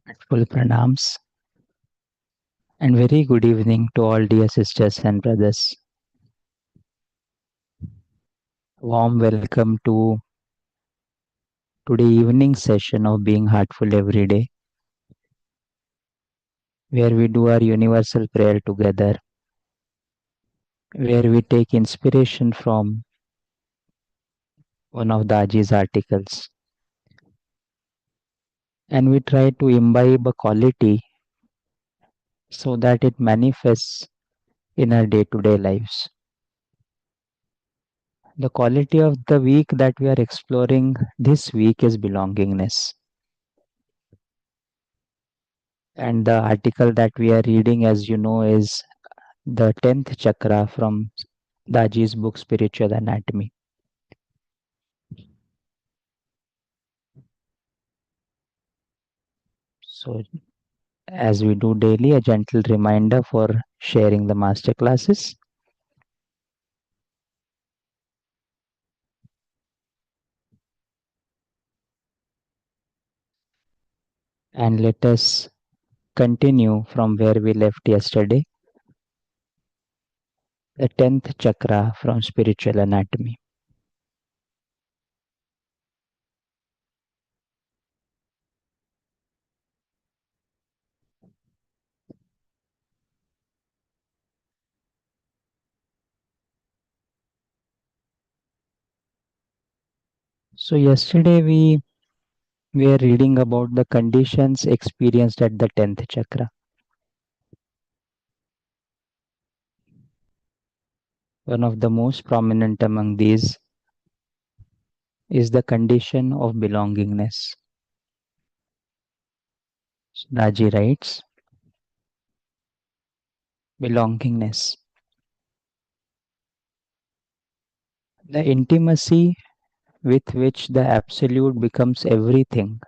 Heartful pranams and very good evening to all dear sisters and brothers. Warm welcome to today evening session of Being Heartful Every Day, where we do our universal prayer together, where we take inspiration from one of Daji's articles, and we try to imbibe a quality so that it manifests in our day-to-day lives. The quality of the week that we are exploring this week is belongingness. And the article that we are reading, as you know, is the 10th chakra from Daji's book Spiritual Anatomy. So, as we do daily, a gentle reminder for sharing the master classes. And let us continue from where we left yesterday, the 10th chakra from Spiritual Anatomy. So, yesterday we were reading about the conditions experienced at the 10th chakra. One of the most prominent among these is the condition of belongingness. Raji writes, belongingness. The intimacy with which the absolute becomes everything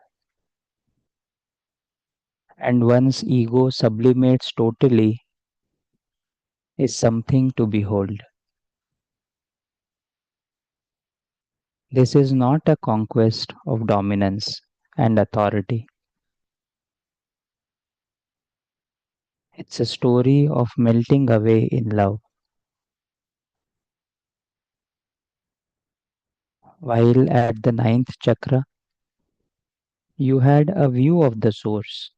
and one's ego sublimates totally is something to behold. This is not a conquest of dominance and authority. It's a story of melting away in love. While at the ninth chakra, you had a view of the source.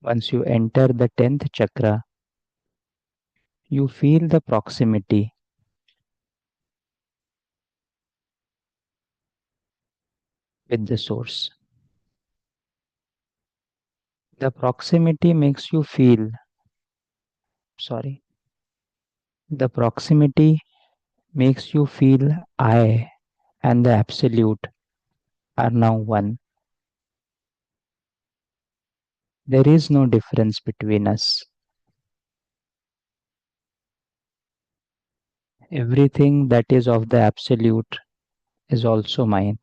Once you enter the 10th chakra, you feel the proximity with the source. The proximity makes you feel, sorry, the proximity makes you feel I and the absolute are now one. There is no difference between us. Everything that is of the absolute is also mine.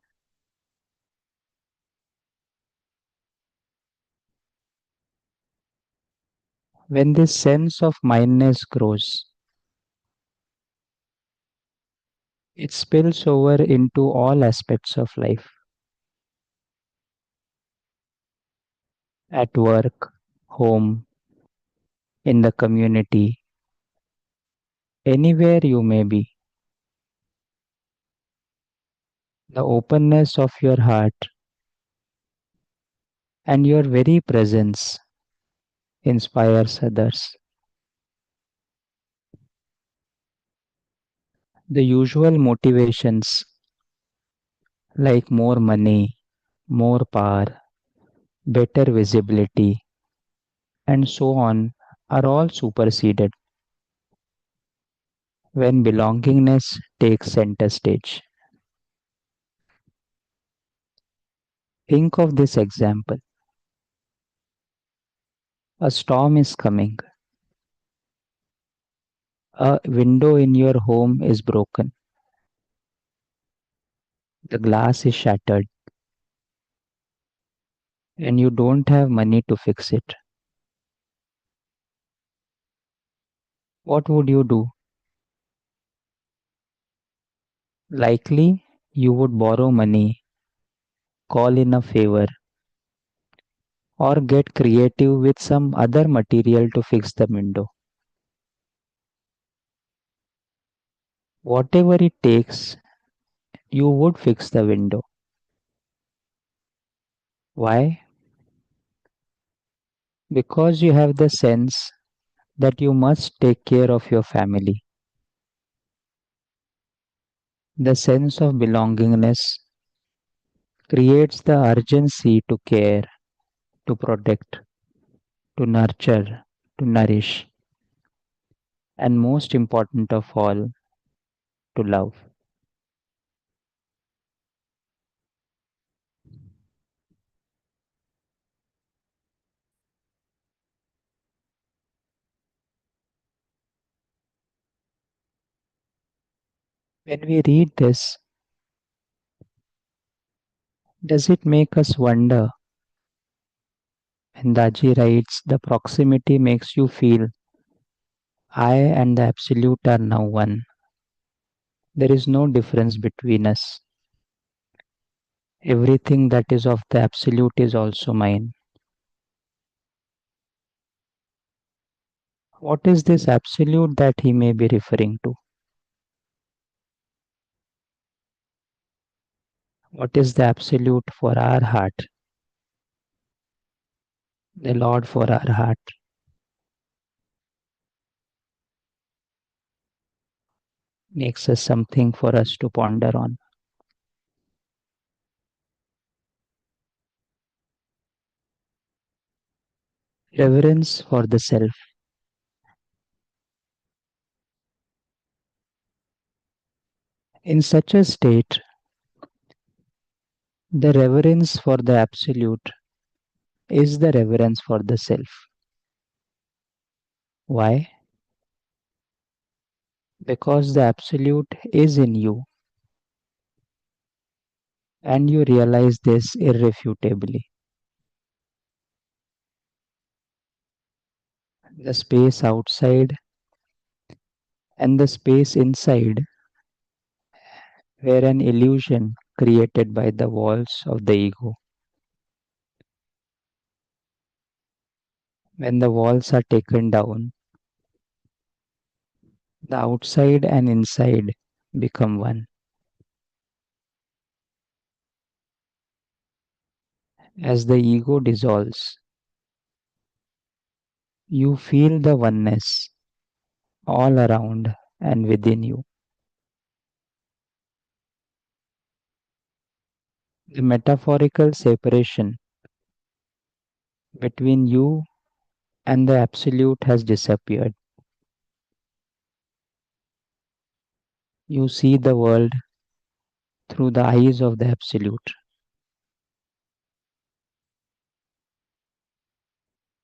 When this sense of mineness grows, it spills over into all aspects of life. At work, home, in the community, anywhere you may be. The openness of your heart and your very presence inspires others. The usual motivations like more money, more power, better visibility, and so on are all superseded when belongingness takes center stage. Think of this example. A storm is coming. A window in your home is broken. The glass is shattered and you don't have money to fix it. What would you do? Likely, you would borrow money, call in a favor, or get creative with some other material to fix the window. Whatever it takes, you would fix the window. Why? Because you have the sense that you must take care of your family. The sense of belongingness creates the urgency to care, to protect, to nurture, to nourish, and most important of all, to love. When we read this, does it make us wonder? And Daji writes, the proximity makes you feel I and the Absolute are now one. There is no difference between us. Everything that is of the Absolute is also mine. What is this Absolute that he may be referring to? What is the Absolute for our heart? The Lord for our heart makes us something for us to ponder on. Reverence for the self. In such a state, the reverence for the Absolute is the reverence for the self. Why? Because the Absolute is in you and you realize this irrefutably. The space outside and the space inside were an illusion created by the walls of the ego. When the walls are taken down, the outside and inside become one. As the ego dissolves, you feel the oneness all around and within you. The metaphorical separation between you and the Absolute has disappeared. You see the world through the eyes of the Absolute.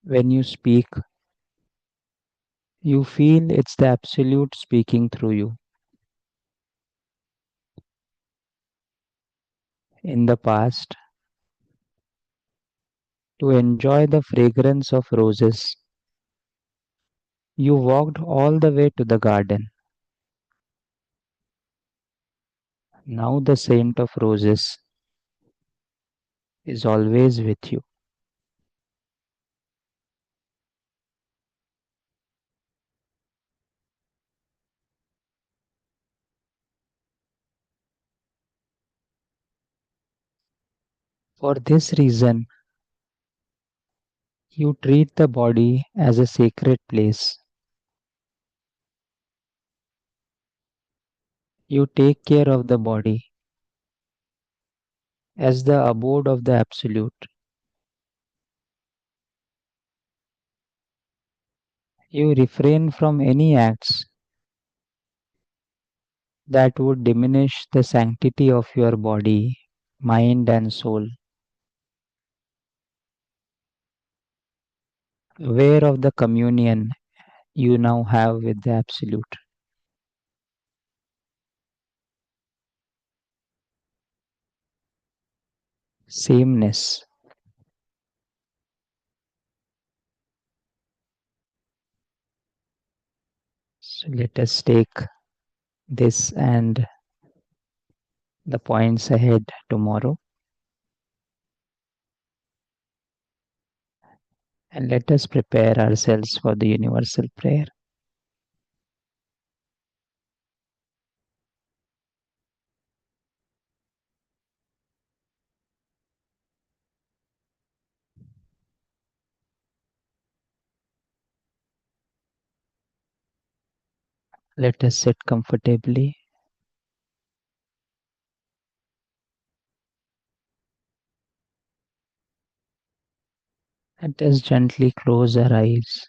When you speak, you feel it's the Absolute speaking through you. In the past, to enjoy the fragrance of roses, you walked all the way to the garden. Now the scent of roses is always with you. For this reason, you treat the body as a sacred place. You take care of the body as the abode of the Absolute. You refrain from any acts that would diminish the sanctity of your body, mind, and soul. Aware of the communion you now have with the Absolute. Sameness. So let us take this and the points ahead tomorrow. And let us prepare ourselves for the universal prayer. Let us sit comfortably. Let us gently close our eyes,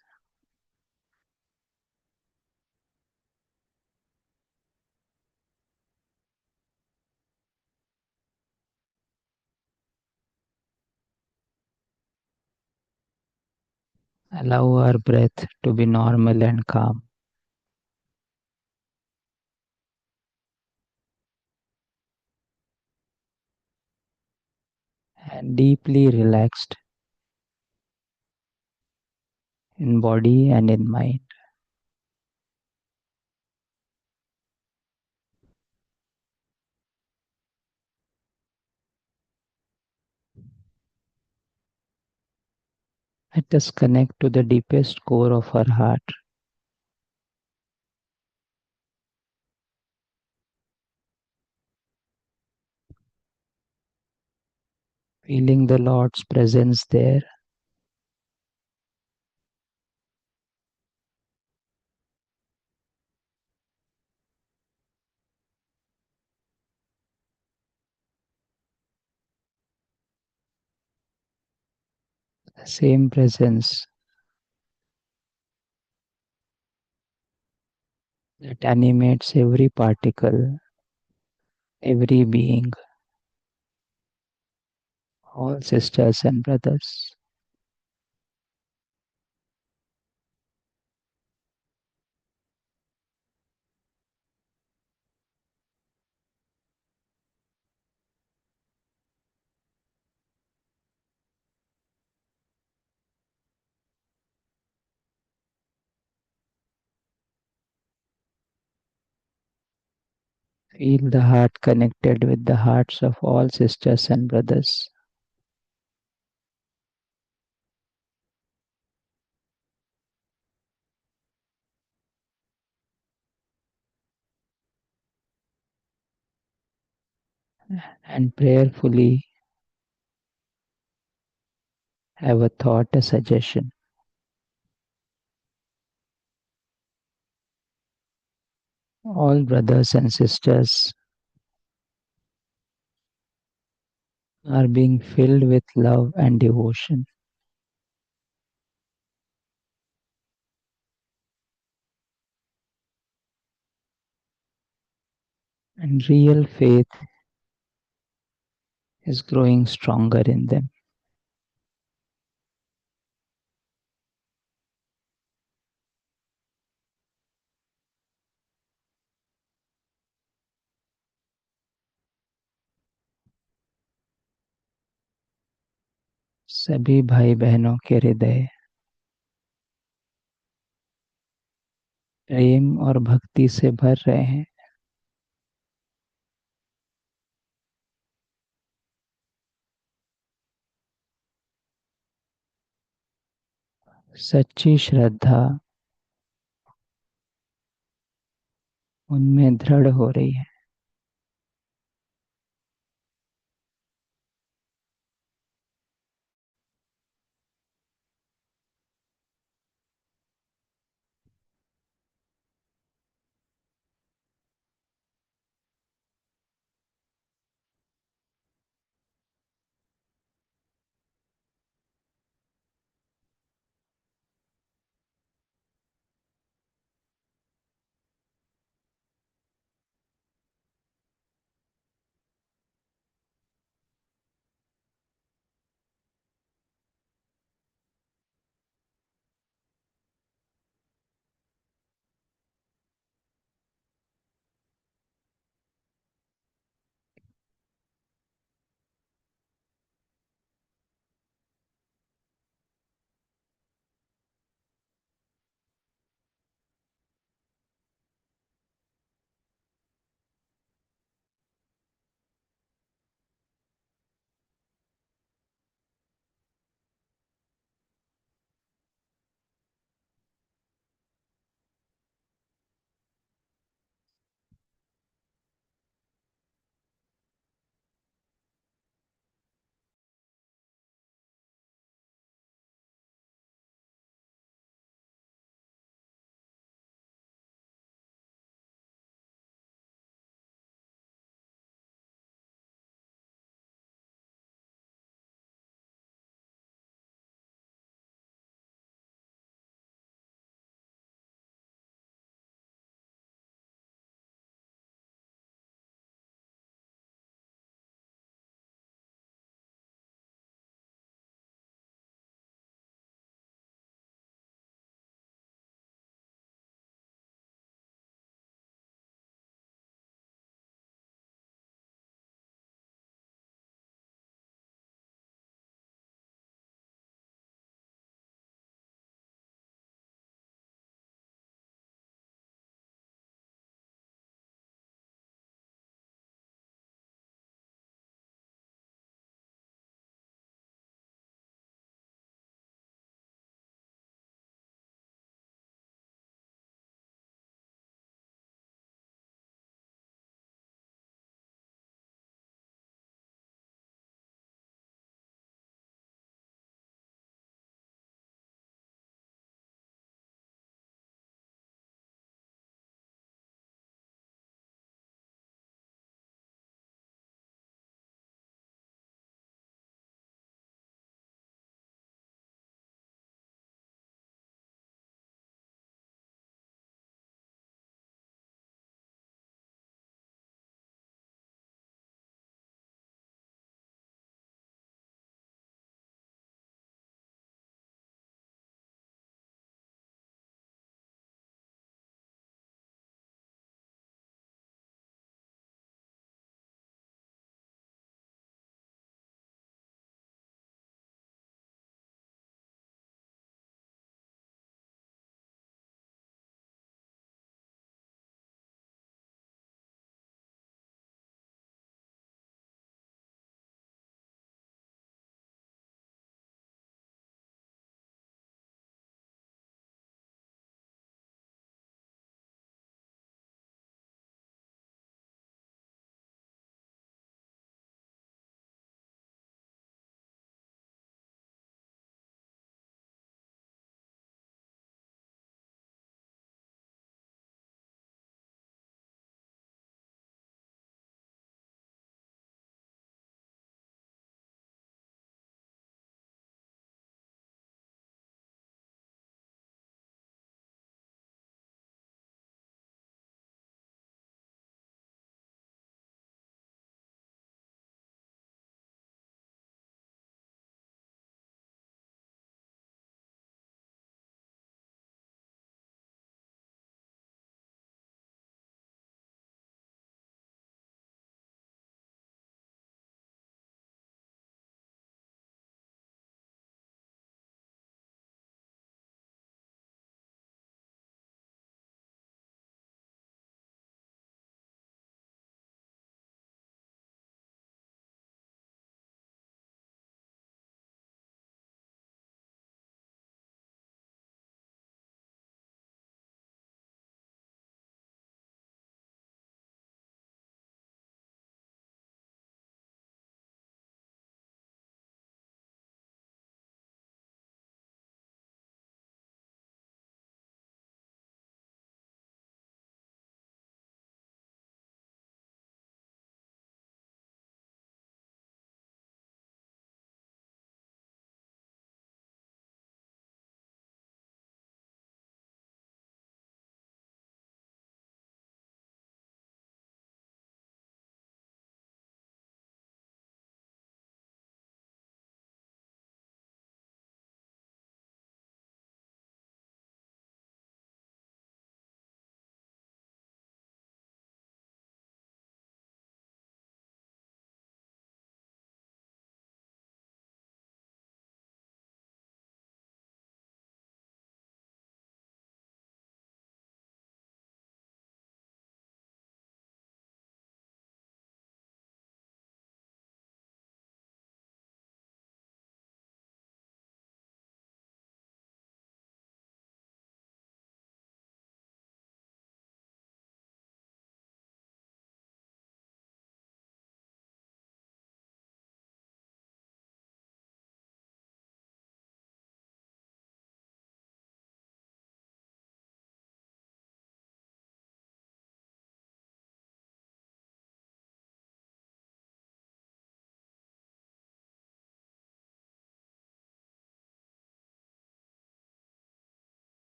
allow our breath to be normal and calm, and deeply relaxed in body and in mind. Let us connect to the deepest core of our heart, feeling the Lord's presence there. The same presence that animates every particle, every being, all sisters and brothers. Feel the heart connected with the hearts of all sisters and brothers. And prayerfully have a thought, a suggestion. All brothers and sisters are being filled with love and devotion. And real faith is growing stronger in them. सभी भाई बहनों के हृदय प्रेम और भक्ति से भर रहे हैं। सच्ची श्रद्धा उनमें दृढ़ हो रही है।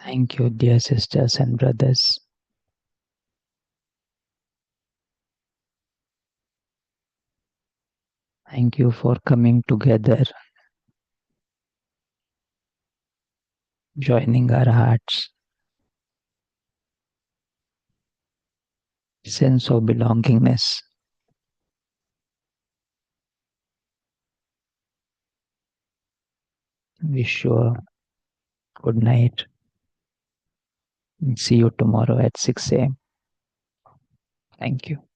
Thank you, dear sisters and brothers. Thank you for coming together, joining our hearts. Sense of belongingness. Wish you a good night and see you tomorrow at 6 a.m. Thank you.